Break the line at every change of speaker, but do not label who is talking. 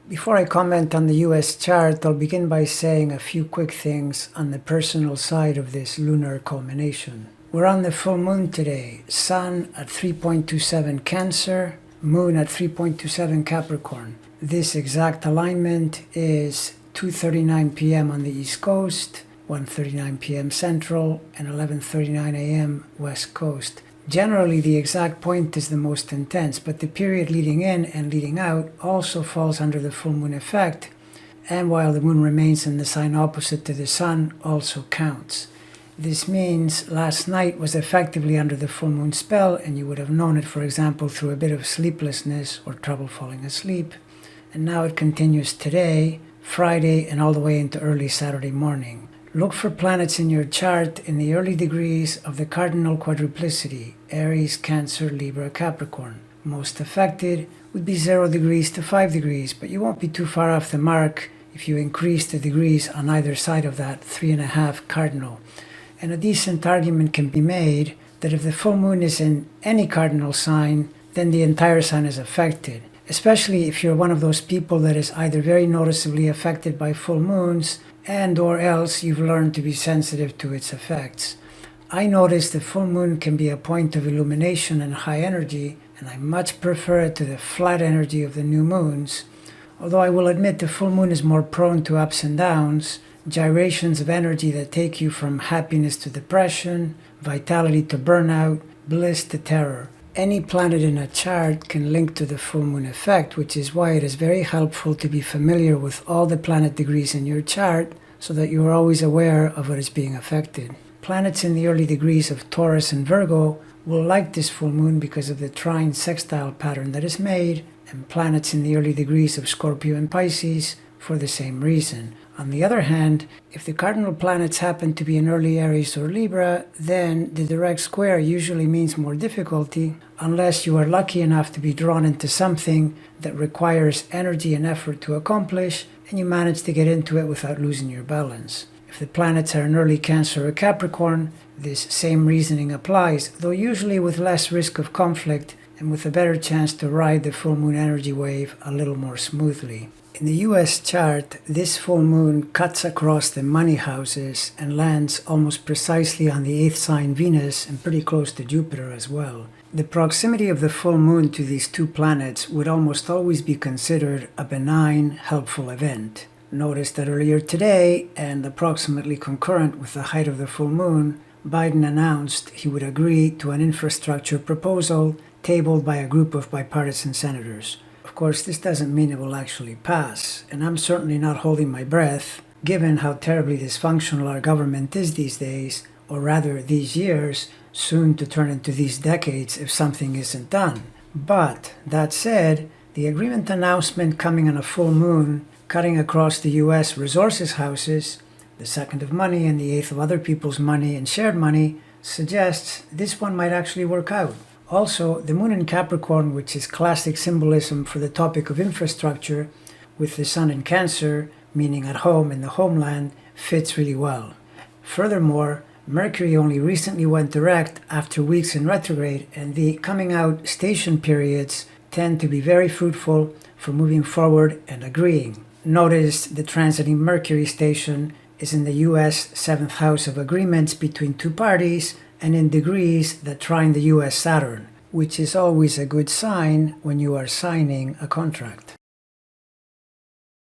Before I comment on the US chart, I'll begin by saying a few quick things on the personal side of this lunar culmination. We're on the full moon today. Sun at 3.27 Cancer, Moon at 3.27 Capricorn. This exact alignment is 2:39 p.m. on the East Coast, 1:39 p.m. Central, and 11:39 a.m. West Coast. Generally, the exact point is the most intense, but the period leading in and leading out also falls under the full moon effect, and while the moon remains in the sign opposite to the sun, also counts. This means last night was effectively under the full moon spell, and you would have known it, for example, through a bit of sleeplessness or trouble falling asleep. And now it continues today, Friday, and all the way into early Saturday morning. Look for planets in your chart in the early degrees of the cardinal quadruplicity, Aries, Cancer, Libra, Capricorn. Most affected would be 0 degrees to 5 degrees, but you won't be too far off the mark if you increase the degrees on either side of that 3.5 cardinal. And a decent argument can be made that if the full moon is in any cardinal sign, then the entire sign is affected, especially if you're one of those people that is either very noticeably affected by full moons and or else you've learned to be sensitive to its effects. I notice the full moon can be a point of illumination and high energy, and I much prefer it to the flat energy of the new moons, although I will admit the full moon is more prone to ups and downs, gyrations of energy that take you from happiness to depression, vitality to burnout, bliss to terror. Any planet in a chart can link to the full moon effect, which is why it is very helpful to be familiar with all the planet degrees in your chart so that you are always aware of what is being affected. Planets in the early degrees of Taurus and Virgo will like this full moon because of the trine sextile pattern that is made, and planets in the early degrees of Scorpio and Pisces for the same reason. On the other hand, if the cardinal planets happen to be in early Aries or Libra, then the direct square usually means more difficulty unless you are lucky enough to be drawn into something that requires energy and effort to accomplish, and you manage to get into it without losing your balance. If the planets are in early Cancer or Capricorn, this same reasoning applies, though usually with less risk of conflict and with a better chance to ride the full moon energy wave a little more smoothly. In the US chart, this full moon cuts across the money houses and lands almost precisely on the 8th sign Venus and pretty close to Jupiter as well. The proximity of the full moon to these two planets would almost always be considered a benign, helpful event. Notice that earlier today, and approximately concurrent with the height of the full moon, Biden announced he would agree to an infrastructure proposal tabled by a group of bipartisan senators. Of course, this doesn't mean it will actually pass, and I'm certainly not holding my breath, given how terribly dysfunctional our government is these days, or rather these years, soon to turn into these decades if something isn't done. But, that said, the agreement announcement coming on a full moon, cutting across the US resources houses, the second of money and the eighth of other people's money and shared money, suggests this one might actually work out. Also, the moon in Capricorn, which is classic symbolism for the topic of infrastructure, with the sun in Cancer, meaning at home in the homeland, fits really well. Furthermore, Mercury only recently went direct after weeks in retrograde, and the coming out station periods tend to be very fruitful for moving forward and agreeing. Notice the transiting Mercury station is in the US 7th house of agreements between two parties, and in degrees that trine the US Saturn, which is always a good sign when you are signing a contract.